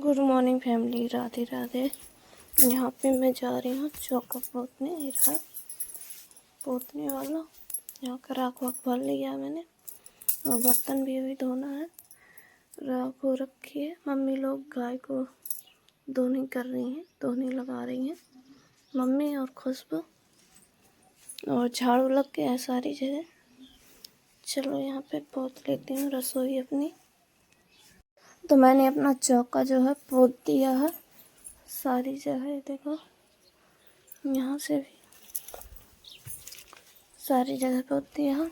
Good morning family, Radhe Radhe. यहाँ पे मैं जा रही हूँ चौका पोतने। ये रहा पोतने वाला। यहाँ का राख वाख भर लिया मैंने और बर्तन भी अभी धोना है। राख हो रखी है। मम्मी लोग गाय को धोनी कर रही हैं, धोनी लगा रही हैं मम्मी और खुशबू, और झाड़ू लग गया है सारी जगह। चलो यहाँ पे पोत लेती हूँ रसोई अपनी। तो मैंने अपना चौका जो है पोत दिया है सारी जगह। देखो यहाँ से भी सारी जगह पोत दिया है।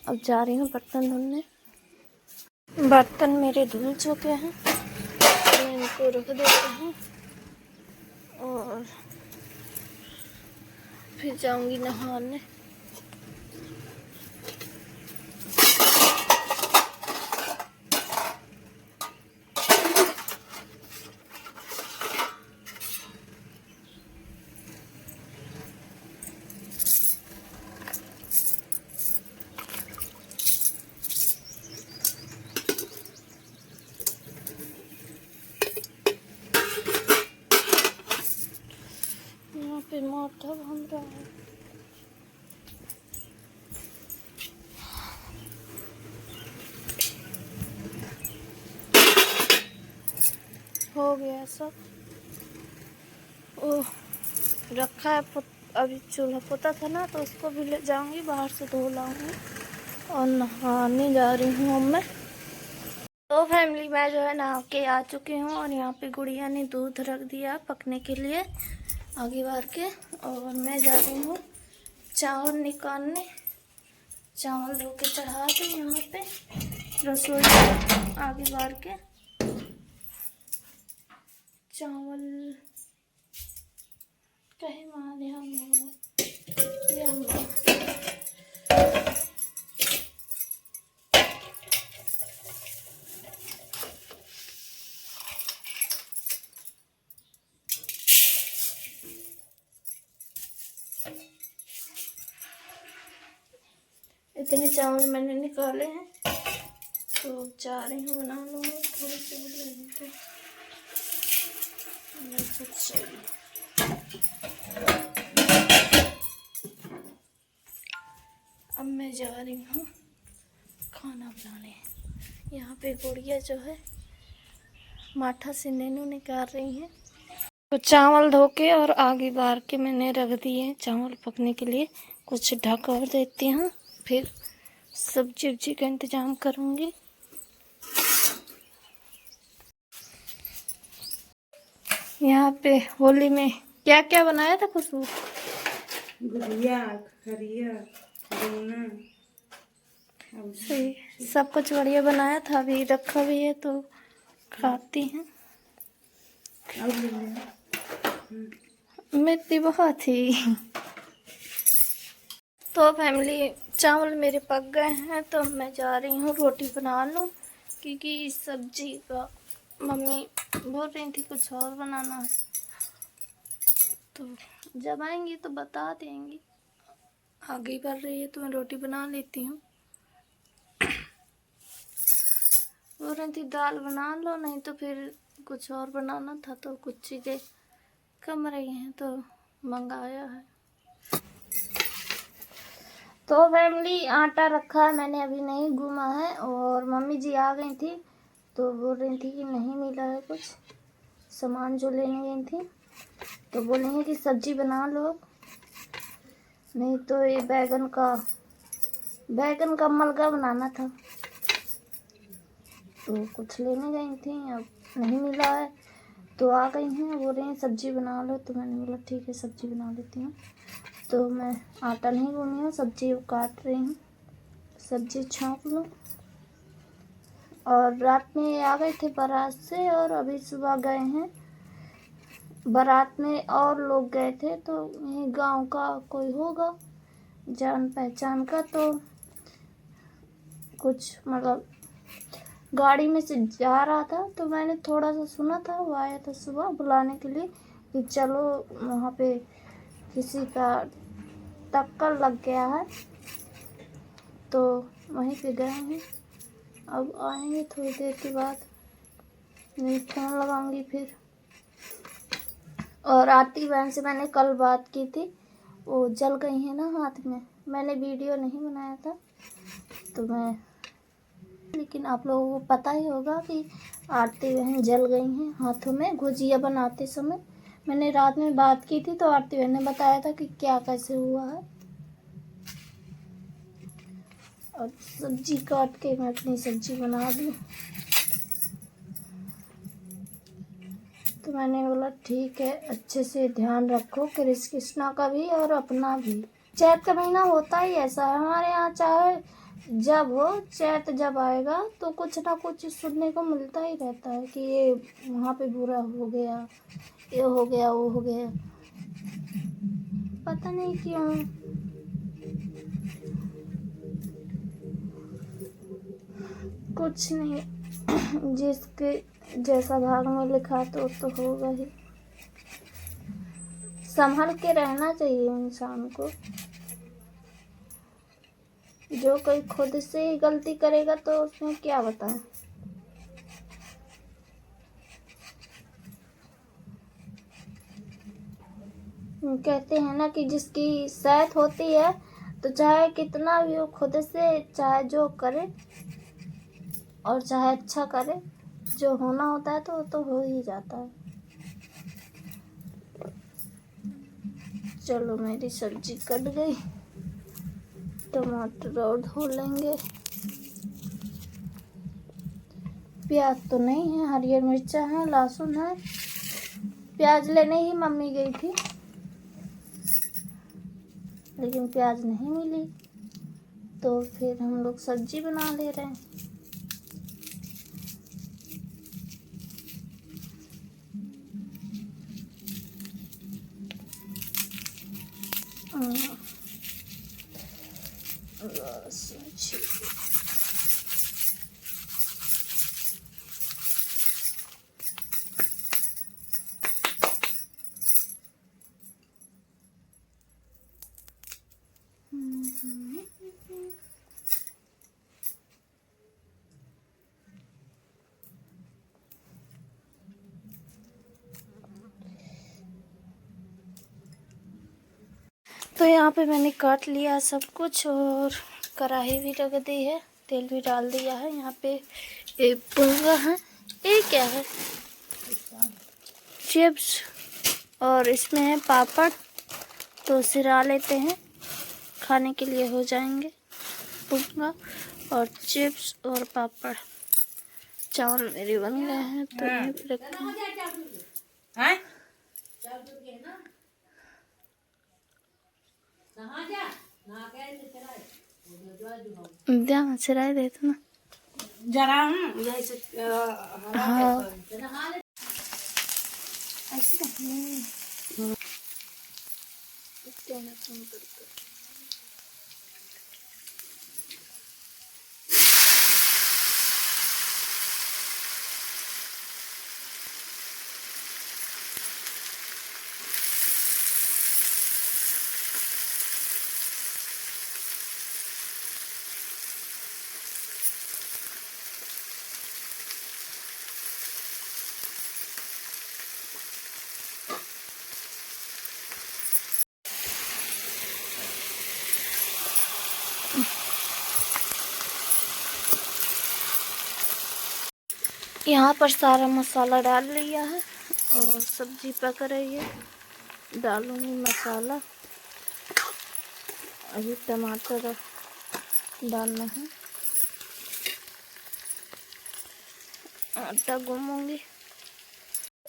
अब जा रही हूँ बर्तन धुलने। बर्तन मेरे धुल चुके हैं, मैं इनको रख देती हूँ और फिर जाऊँगी नहाने। यहाँ पे माथा घूम रहा है। हो गया सब। ओह, रखा है अभी चूल्हा पोता था ना, तो उसको भी ले जाऊंगी, बाहर से धो लाऊंगी और नहाने जा रही हूँ मैं। तो फैमिली मैं जो है नहा के आ चुकी हूँ और यहाँ पे गुड़िया ने दूध रख दिया पकने के लिए आगे बार के, और मैं जा रही हूँ चावल निकालने। चावल धो के चढ़ा दूँ यहाँ पे रसोई आगे बार के। चावल कहीं वहाँ ध्यान नहीं। इतने चावल मैंने निकाले हैं, तो जा रही हूँ बना लूँगी। थोड़ी सी लगेगी अब मैं जा रही हूँ खाना बनाने। यहाँ पे गुड़िया जो है माठा से नेनू निकाल रही है। तो चावल धो के और आगे बार के मैंने रख दिए चावल पकने के लिए। कुछ ढक और देती हूँ, फिर सब्जी उब्जी का इंतजाम करूँगी। यहाँ पे होली में क्या क्या बनाया था खुशबू? गुड़िया, खरिया, सही, सब कुछ बढ़िया बनाया था। अभी रखा भी है तो खाती हैं। मिर्ची बहुत थी। तो फैमिली चावल मेरे पक गए हैं, तो मैं जा रही हूँ रोटी बना लूँ, क्योंकि सब्जी का मम्मी बोल रही थी कुछ और बनाना है, तो जब आएंगी तो बता देंगी। आगे बढ़ रही है तो मैं रोटी बना लेती हूँ। बोल रही थी दाल बना लो, नहीं तो फिर कुछ और बनाना था, तो कुछ चीज़ें कम रही हैं तो मंगाया है। तो फैमिली आटा रखा है मैंने, अभी नहीं घुमा है, और मम्मी जी आ गई थी तो बोल रही थी कि नहीं मिला है कुछ सामान जो लेने गई थी, तो बोलेंगे कि सब्जी बना लो, नहीं तो ये बैगन का मलगा बनाना था, तो कुछ लेने गई थी, अब नहीं मिला है तो आ गई हैं। बोल रही हैं सब्जी बना लो, तो मैंने बोला ठीक है सब्जी बना लेती हूँ। तो मैं आटा नहीं गूंदी हूँ, सब्जी काट रही हूँ, सब्जी छौंक लूँ। और रात में आ गए थे बारात से, और अभी सुबह गए हैं। बारात में और लोग गए थे, तो यहीं गांव का कोई होगा जान पहचान का, तो कुछ मतलब गाड़ी में से जा रहा था, तो मैंने थोड़ा सा सुना था, वो आया था सुबह बुलाने के लिए कि चलो वहाँ पे किसी का टक्कर लग गया है, तो वहीं पे गए हैं। अब आएंगे थोड़ी देर के बाद। नहीं फोन लगाऊंगी फिर। और आरती बहन से मैंने कल बात की थी, वो जल गई है ना हाथ में। मैंने वीडियो नहीं बनाया था तो मैं, लेकिन आप लोगों को पता ही होगा कि आरती बहन जल गई हैं हाथों में गुजिया बनाते समय। मैंने रात में बात की थी तो आरती बहन ने बताया था कि क्या कैसे हुआ है। और सब्जी काट के मैं अपनी सब्जी बना दी, तो मैंने बोला ठीक है, अच्छे से ध्यान रखो कृष्णा का भी और अपना भी। चैत का महीना होता ही ऐसा है हमारे यहाँ, चाहे जब हो, चैत जब आएगा तो कुछ ना कुछ सुनने को मिलता ही रहता है कि ये वहाँ पे बुरा हो गया, ये हो गया, वो हो गया, पता नहीं क्यों। कुछ नहीं, जिसके जैसा भाग में लिखा तो होगा ही। संभल के रहना चाहिए इंसान को। जो कोई खुद से ही गलती करेगा तो उसमें क्या बताएं। कहते हैं ना कि जिसकी सैत होती है तो चाहे कितना भी वो खुद से चाहे जो करे और चाहे अच्छा करे, जो होना होता है तो हो ही जाता है। चलो मेरी सब्जी कट गई, टमाटर और धो लेंगे। प्याज तो नहीं है, हरियर मिर्चा है, लहसुन है। प्याज लेने ही मम्मी गई थी लेकिन प्याज नहीं मिली, तो फिर हम लोग सब्जी बना ले रहे हैं। तो यहाँ पे मैंने काट लिया सब कुछ और कढ़ाई भी रख दी है, तेल भी डाल दिया है। यहाँ पे एक पोंगा है, ये क्या है, चिप्स, और इसमें है पापड़। तो सिरा लेते हैं, खाने के लिए हो जाएंगे पोंगा और चिप्स और पापड़। चावल मेरे बन गए हैं तो यहीं पे रखते हैं। क्या सिराई देते ना जरा हाँ ऐसे नहीं। यहाँ पर सारा मसाला डाल लिया है और सब्जी पक रही है। डालूंगी मसाला, अभी टमाटर डालना है, आटा गूंदूंगी।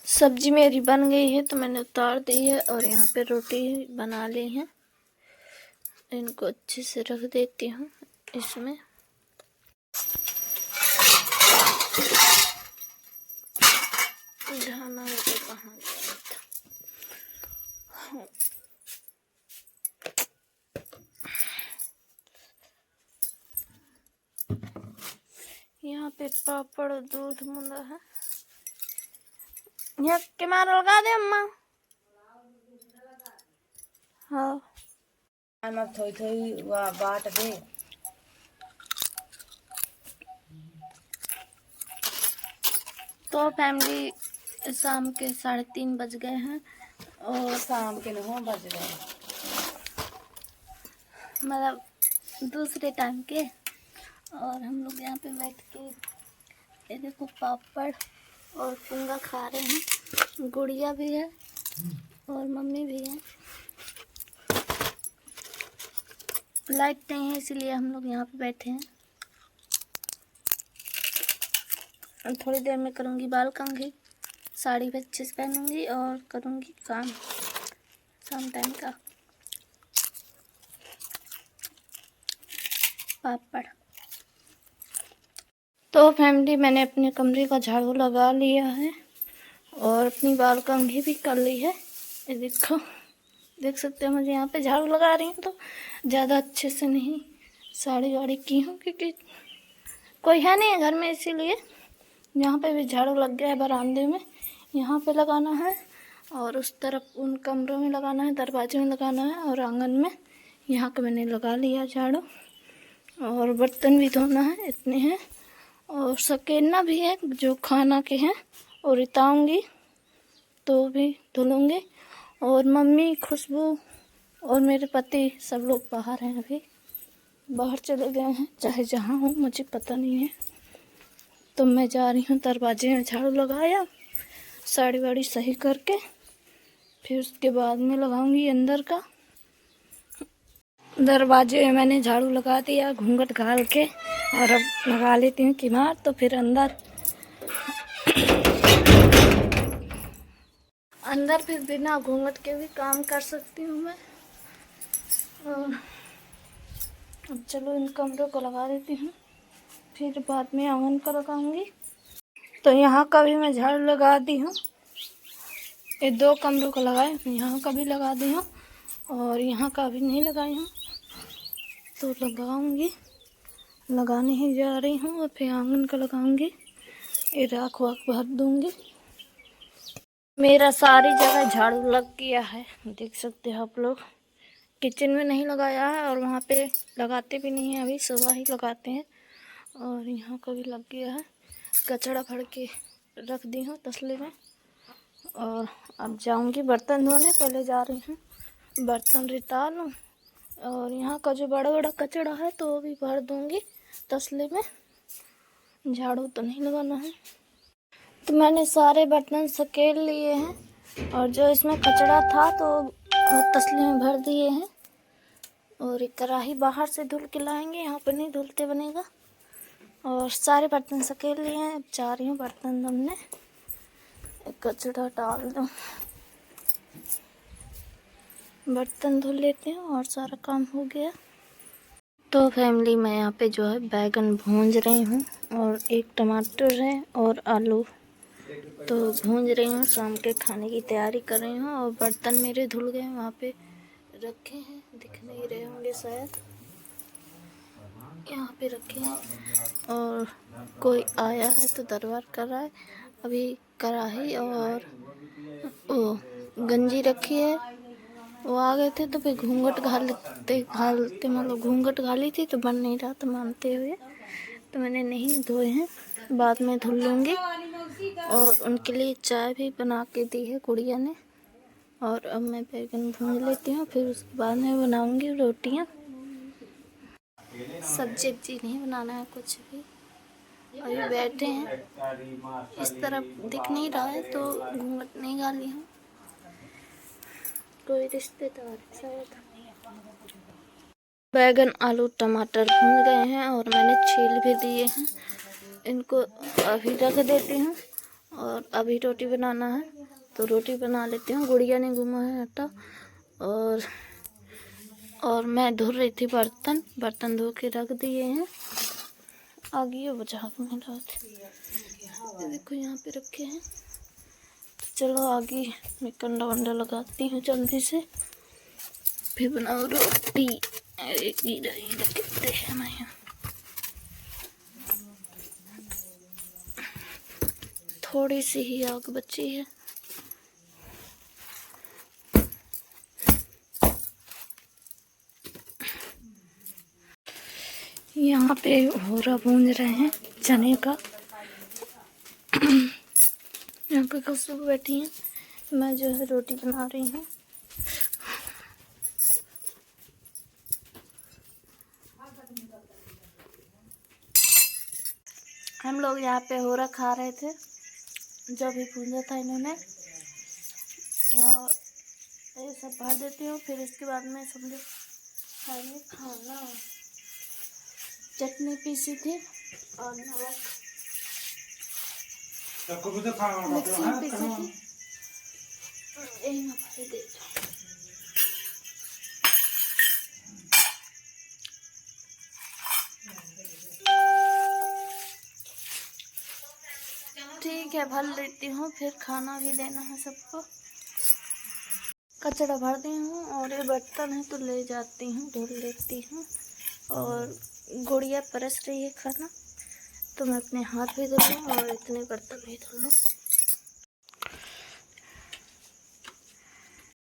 सब्जी मेरी बन गई है तो मैंने उतार दी है और यहाँ पे रोटी बना ली है। इनको अच्छे से रख देती हूँ इसमें। ढाना होता कहाँ गया था। यहाँ पे पापड़ और दूध मुंदा है। यहाँ के मार लगा दे अम्मा। हाँ थोड़ी थोड़ी बाट दे। तो फैमिली शाम के 3:30 बज गए हैं और शाम के 9 बज गए। मतलब दूसरे टाइम के। और हम लोग यहाँ पे बैठ के ये देखो पापड़ और पुंगा खा रहे हैं। गुड़िया भी है और मम्मी भी है। लाइट नहीं है इसीलिए हम लोग यहाँ पे बैठे हैं। और थोड़ी देर में करूँगी बाल कंघी, साड़ी भी अच्छे से पहनूंगी और करूँगी काम शाम टाइम का। पापड़। तो फैमिली मैंने अपने कमरे का झाड़ू लगा लिया है और अपनी बाल कंघी भी कर ली है। ये देखो, देख सकते हो मुझे यहाँ पे झाड़ू लगा रही हूँ तो ज़्यादा अच्छे से नहीं साड़ी वाड़ी की हूँ क्योंकि कोई है नहीं घर में, इसीलिए। यहाँ पे भी झाड़ू लग गया है बरामदे में, यहाँ पे लगाना है और उस तरफ उन कमरों में लगाना है, दरवाजे में लगाना है और आंगन में। यहाँ का मैंने लगा लिया झाड़ू और बर्तन भी धोना है, इतने हैं। और सकेना भी है जो खाना के हैं और रिताऊँगी तो भी धुलूँगी। और मम्मी, खुशबू और मेरे पति सब लोग बाहर हैं, अभी बाहर चले गए हैं। चाहे जहाँ हूँ मुझे पता नहीं है। तो मैं जा रही हूँ, दरवाजे में झाड़ू लगाया, साड़ी वाड़ी सही करके फिर उसके बाद में लगाऊंगी अंदर का। दरवाजे में मैंने झाड़ू लगा दिया घूंघट घाल के और अब लगा लेती हूँ किनार, तो फिर अंदर फिर बिना घूंघट के भी काम कर सकती हूँ मैं। और अब चलो इन कमरों को लगा देती हूँ, फिर बाद में आंगन का लगाऊंगी। तो यहाँ का भी मैं झाड़ू लगा दी हूँ, ये 2 कमरों को लगाए, यहाँ का भी लगा दी हूँ और यहाँ का भी नहीं लगाई हूँ तो लगाऊंगी। लगाने ही जा रही हूँ और फिर आंगन का लगाऊंगी। ये राख वाख भर दूंगी। मेरा सारी जगह झाड़ू लग गया है, देख सकते हो आप लोग। किचन में नहीं लगाया है और वहाँ पे लगाते भी नहीं हैं, अभी सुबह ही लगाते हैं। और यहाँ का भी लग गया है। कचड़ा भर के रख दी हूँ तसले में और अब जाऊँगी बर्तन धोने। पहले जा रही हूँ बर्तन रिता लूँ और यहाँ का जो बड़ा बड़ा कचड़ा है तो वो भी भर दूँगी तसले में। झाड़ू तो नहीं लगाना है। तो मैंने सारे बर्तन सकेल लिए हैं और जो इसमें कचड़ा था तो वो तसले में भर दिए हैं। और एक कढ़ाई बाहर से धुल के लाएंगे, यहाँ पर नहीं धुलते बनेगा। और सारे बर्तन सकेल लिए हैं, अब जा रही हूँ बर्तन धोने। कचड़ा डाल दूँ, बर्तन धुल लेते हैं और सारा काम हो गया। तो फैमिली मैं यहाँ पे जो है बैगन भूंज रही हूँ और एक टमाटर है और आलू तो भूंज रही हूँ। शाम के खाने की तैयारी कर रही हूँ और बर्तन मेरे धुल गए, वहाँ पे रखे हैं, दिख नहीं रहे होंगे शायद, यहाँ पे रखे हैं। और कोई आया है तो दरबार कर रहा है। अभी कढ़ाई और वो गंजी रखी है, वो आ गए थे तो फिर घूंघट घालते मतलब घूंघट घाली थी तो बन नहीं रहा था मानते हुए, तो मैंने नहीं धोए हैं, बाद में धुल लूँगी। और उनके लिए चाय भी बना के दी है गुड़िया ने। और अब मैं बैगन भून लेती हूँ, फिर उसके बाद में बनाऊँगी रोटियाँ। सब्जी वब्जी नहीं बनाना है कुछ भी। अभी बैठे हैं, इस तरफ दिख नहीं रहा है तो घूंघट नहीं डाली हूँ। कोई रिश्तेदार है शायद। बैगन आलू टमाटर भून गए हैं और मैंने छील भी दिए हैं। इनको अभी रख देती हूँ और अभी रोटी बनाना है तो रोटी बना लेती हूँ। गुड़िया ने घुमा है आटा और मैं धो रही थी बर्तन धो के रख दिए हैं। आगे बचा के मैं रख देखो यहाँ पे रखे हैं। तो चलो आगे मैं कंडा वंडा लगाती हूँ जल्दी से, फिर बनाओ रोटी। गिरा कितने हैं मैं यहाँ, थोड़ी सी ही आग बची है। यहाँ पे होरा भूंज रहे हैं चने का। यहाँ पे खुशबू बैठी है, मैं जो है रोटी बना रही हूँ। हम लोग यहाँ पे होरा खा रहे थे, जो भी पूजा था इन्होंने, और ये सब भर देती हूँ। फिर इसके बाद में सब लोग खाएंगे खाना। चटनी पीसी थी और नमक मिक्सी में पीसी थी, यही मैं भर देती हूँ। ठीक है, भर देती हूँ, फिर खाना भी देना है सबको। कचरा भर दी हूँ और ये बर्तन है तो ले जाती हूँ, धुल लेती हूँ। और गुड़िया परस रही है खाना, तो मैं अपने हाथ भी धो लूँ और इतने बर्तन भी धो लूँ।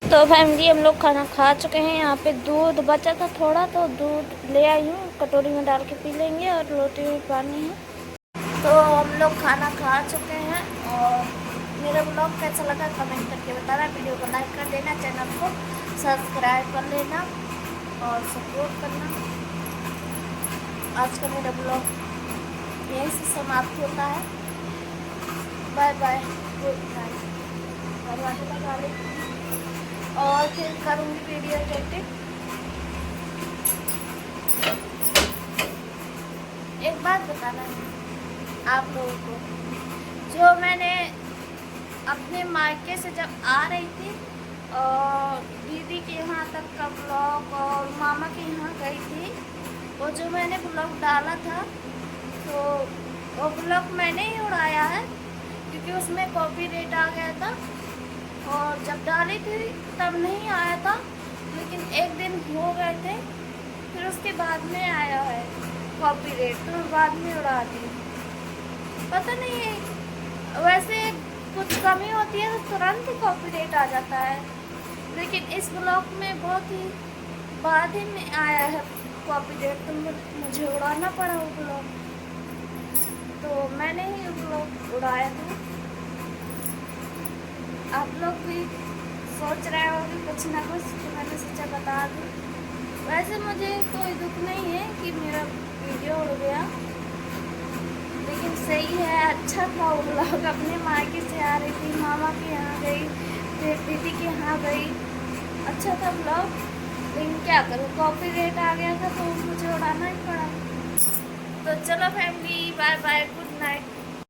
तो फैमिली, हम लोग खाना खा चुके हैं। यहाँ पे दूध बचा था थोड़ा, तो दूध ले आई हूँ, कटोरी में डाल के पी लेंगे, और रोटी में पानी है। तो हम लोग खाना खा चुके हैं, और मेरा ब्लॉग कैसा लगा कमेंट करके बताना। वीडियो को लाइक कर देना, चैनल को सब्सक्राइब कर लेना और सपोर्ट करना। आज का मेरा ब्लॉग यहीं से समाप्त होता है। Bye bye, good night. दरवाजा लगा लेती हूँ और फिर करूँगी वीडियो एडिटिंग। एक बात बताना है आप लोगों को, जो मैंने अपने मायके से जब आ रही थी और दीदी के यहाँ तक का ब्लॉग और मामा के यहाँ गई थी, वो जो मैंने ब्लॉग डाला था, तो वो ब्लॉग मैंने ही उड़ाया है, क्योंकि उसमें कॉपीराइट आ गया था। और जब डाली थी तब नहीं आया था, लेकिन एक दिन हो गए थे, फिर उसके बाद में आया है कॉपीराइट, तो मैं बाद में उड़ा दी। पता नहीं है, वैसे कुछ कमी होती है तो तुरंत ही कॉपीराइट आ जाता है, लेकिन इस ब्लॉग में बहुत ही बाद ही में आया है कॉपीराइट, तो मुझे उड़ाना पड़ा वो ब्लॉग। तो मैंने ही वो ब्लॉग उड़ाया था। आप लोग भी सोच रहे होंगे कुछ ना कुछ, तो मैंने सोचा बता दूँ। वैसे मुझे कोई दुख नहीं है कि मेरा वीडियो उड़ गया, लेकिन सही है, अच्छा था वो ब्लॉग। अपने मायके से आ रही थी, मामा के यहाँ गई, फिर दीदी के यहाँ गई, अच्छा था ब्लॉग, लेकिन क्या करूँ, कॉपीराइट आ गया था तो मुझे उड़ाना ही पड़ा। तो चलो family, bye bye, good night.